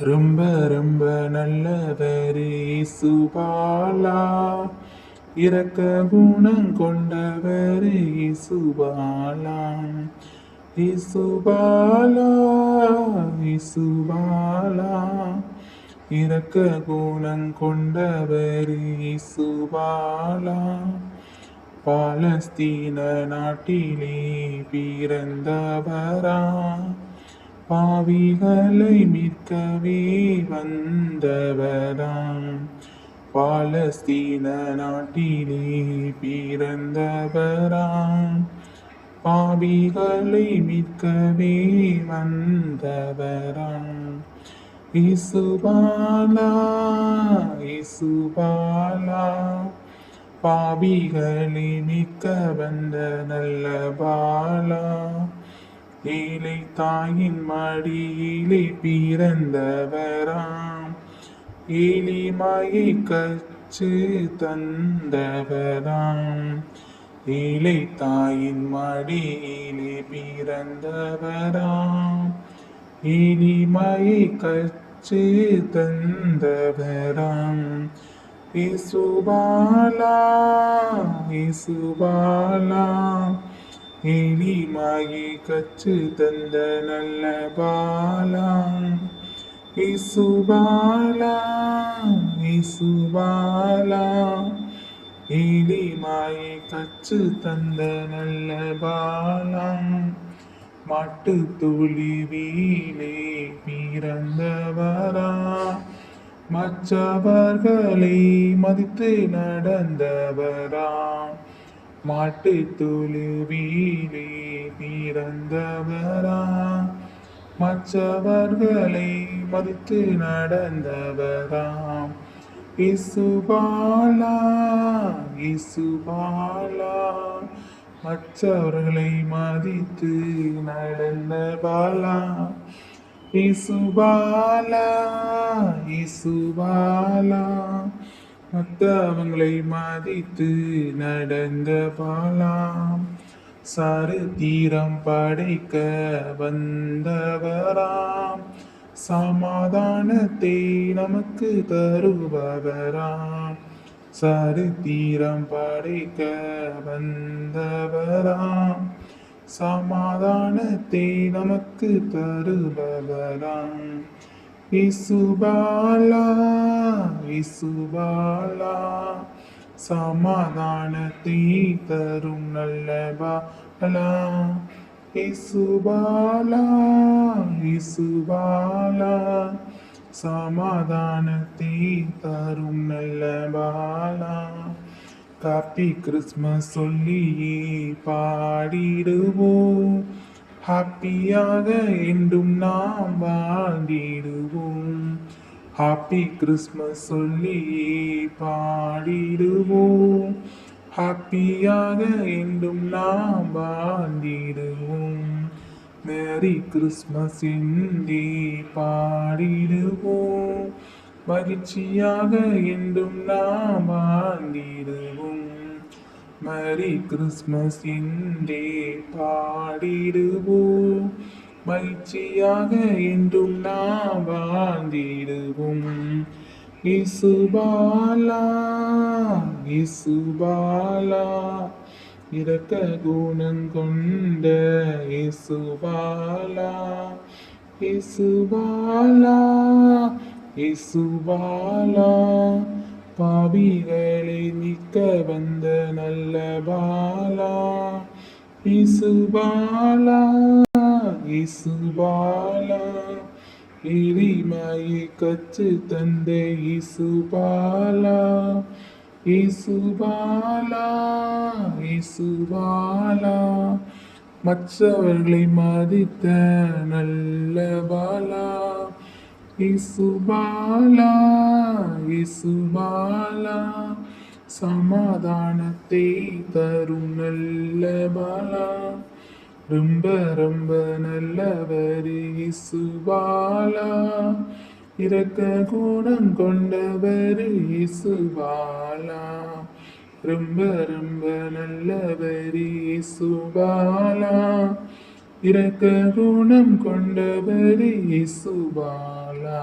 ரொம்ப ரொம்ப நல்லவர் இயேசுபாலா, இரக்க குணம் கொண்டவர் இயேசுபாலா. இயேசுபாலா, இயேசுபாலா, இரக்க குணம் கொண்டவர் இயேசுபாலா. பாலஸ்தீன நாட்டிலே பிறந்தவரா, பாவிகளை மீட்கவே வந்தவராம். பாலஸ்தீன நாட்டிலே பிறந்தவராம், பாவிகளை மீட்கவே வந்தவராம். இயேசுபாலா, இயேசுபாலா, பாவிகளை மீட்க வந்த நல்ல பாலா. ஏழை தாயின் மடியிலே பிறந்தவராம், எளிமையை கற்று தந்தவராம். ஏழை தாயின் மடியிலே பிறந்தவராம், எளிமையை கற்று தந்தவராம். இயேசுபாலா, இயேசுபாலா, எளிமையை கற்று தந்த நல்ல பாலா. இயேசுபாலா, இயேசுபாலா, எளிமையை கற்று தந்த நல்ல பாலா. மாட்டு தொழுவிலே பிறந்தவரா, மற்றவர்களை மதித்து நடந்தவரா. மாட்டு தொழுவிலே பிறந்தவரா, மற்றவர்களை மதித்து நடந்தவரா. இயேசுபாலா, இயேசுபாலா, மற்றவர்களை மதித்து நடந்த பாலா. இயேசுபாலா, இயேசுபாலா, மற்றவங்களை மதித்து நடந்த பாலா. சரித்திரம் படைக்க வந்தவராம், சமாதானத்தை நமக்கு தருபவராம். சரித்திரம் படைக்க வந்தவராம், சமாதானத்தை நமக்கு தருபவராம். இயேசுபாலா, இயேசுபாலா, சமாதானத்தை தரும் நல்ல பாலா. இயேசுபாலா, இயேசுபாலா, சமாதானத்தை தரும் நல்ல பாலா. ஹாப்பி கிறிஸ்மஸ் சொல்லியே பாடிடுவோம், ஹாப்பியாக என்றும் நாம் வாழ்ந்திடுவோம். ஹாப்பி கிறிஸ்மஸ் சொல்லியே பாடிடுவோம், ஹாப்பியாக என்றும் நாம் வாழ்ந்திடுவோம். மேரி கிறிஸ்மஸ் என்றே பாடிடுவோம், மகிழ்ச்சியாக என்றும் நாம் வாழ்ந்திடுவோம். மேரி கிறிஸ்மஸ் என்றே பாடிடுவோம், மகிழ்ச்சியாக என்றும் நாம் வாழ்ந்திடுவோம். இயேசுபாலா, இயேசுபாலா, இரக்க குணம் கொண்ட இயேசுபாலா. இயேசுபாலா, இயேசுபாலா, பாவிகளை மீட்க வந்த நல்ல பாலா. இயேசுபாலா, இயேசுபாலா, எளிமையை கற்று தந்த இயேசுபாலா. இயேசுபாலா, இயேசுபாலா, மற்றவர்களை மதித்த நல்ல பாலா. இயேசுபாலா, இயேசுபாலா, சமாதானத்தை தரும் நல்ல பாலா. ரொம்ப ரொம்ப நல்லவர் இயேசுபாலா, இரக்க குணம் கொண்டவர் இயேசுபாலா. ரொம்ப ரொம்ப நல்லவர் இயேசுபாலா, இரக்க குணம் கொண்டவர் இயேசுபாலா.